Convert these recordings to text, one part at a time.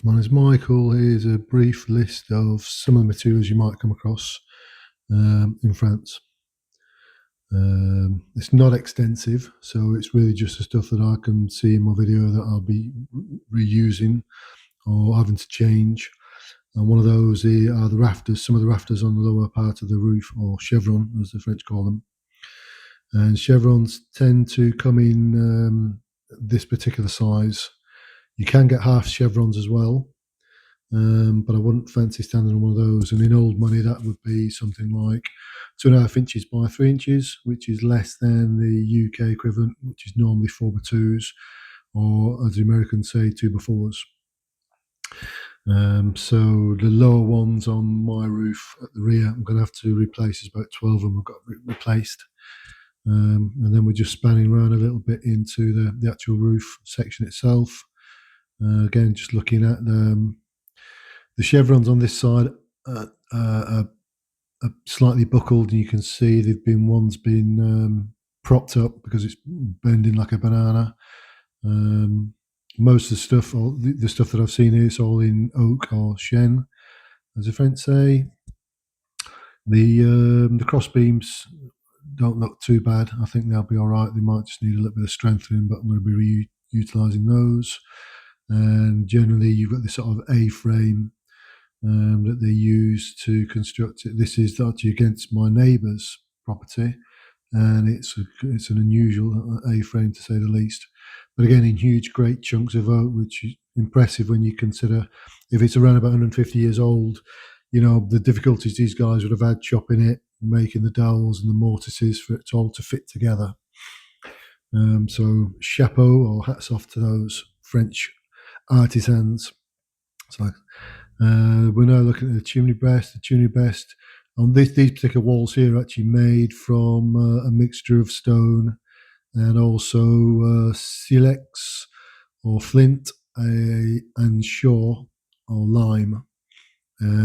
My name is Michael. Here's a brief list of some of the materials you might come across in France. It's not extensive, so it's really just the stuff that I can see in my video that I'll be reusing or having to change. And one of those are the rafters, some of the rafters on the lower part of the roof, or chevron, as the French call them. And chevrons tend to come in this particular size. You can get half chevrons as well, but I wouldn't fancy standing on one of those. And in old money, that would be something like 2.5 inches by 3 inches, which is less than the UK equivalent, which is normally 4x2s, or as the Americans say, 2x4s. So the lower ones on my roof at the rear, I'm going to have to replace. There's about 12 of them I've got replaced. And then we're just spanning around a little bit into the actual roof section itself. Again, just looking at the chevrons on this side are slightly buckled, and you can see one's been propped up because it's bending like a banana. Most of the stuff, or the stuff that I've seen here, is all in oak or chêne, as the French say. The cross beams don't look too bad. I think they'll be all right. They might just need a little bit of strengthening, but I'm going to be utilising those. And generally, you've got this sort of A-frame that they use to construct it. This is actually against my neighbour's property, and it's an unusual A-frame to say the least. But again, in huge, great chunks of oak, which is impressive when you consider if it's around about 150 years old. You know, the difficulties these guys would have had chopping it, making the dowels and the mortises for it all to fit together. So chapeau, or hats off to those French artisans. So we're now looking at the chimney breast. The chimney breast on these particular walls here are actually made from a mixture of stone and also silex or flint and shore or lime.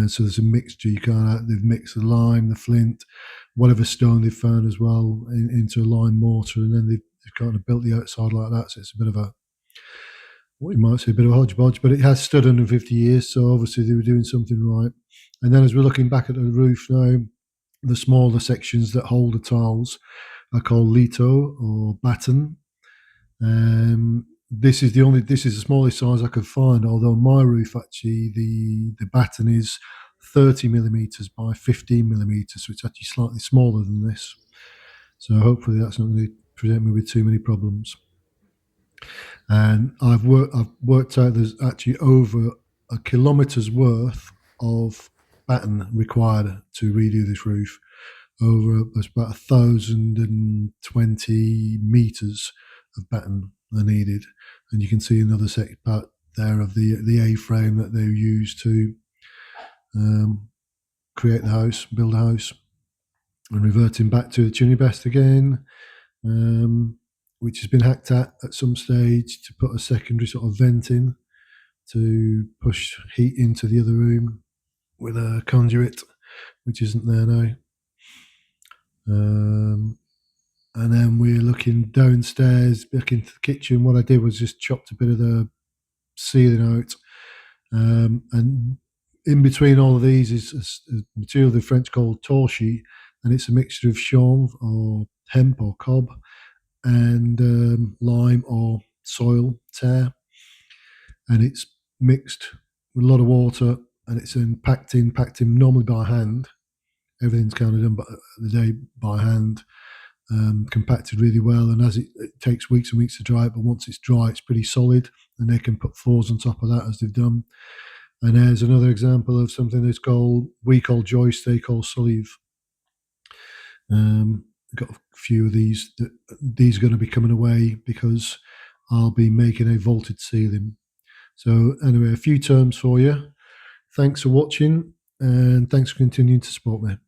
So there's a mixture. They've mixed the lime, the flint, whatever stone they've found as well into a lime mortar, and then they've kind of built the outside like that. So it's a bit of what you might say, a bit of a hodgepodge, but it has stood 150 years, so obviously they were doing something right. And then as we're looking back at the roof now, the smaller sections that hold the tiles are called lito or batten. This is the smallest size I could find, although my roof actually the batten is 30 millimeters by 15 millimeters, so it's actually slightly smaller than this. So hopefully that's not going to present me with too many problems. And I've worked out there's actually over a kilometre's worth of batten required to redo this roof. There's about 1,020 meters of batten are needed, and you can see another part there of the A-frame that they used to create the house, build a house. And reverting back to the chimney breast again, which has been hacked at some stage to put a secondary sort of vent in to push heat into the other room with a conduit, which isn't there now. And then we're looking downstairs back into the kitchen. What I did was just chopped a bit of the ceiling out, and in between all of these is a material the French call torchis, and it's a mixture of chanvre or hemp or cob and lime or soil tear, and it's mixed with a lot of water, and it's then packed in normally by hand. Everything's kind of done the day by hand, compacted really well, and as it takes weeks and weeks to dry, but once it's dry, it's pretty solid, and they can put floors on top of that as they've done. And there's another example of something we call joist, they call solive. Got a few of these. These are going to be coming away because I'll be making a vaulted ceiling. So anyway, a few terms for you. Thanks for watching, and thanks for continuing to support me.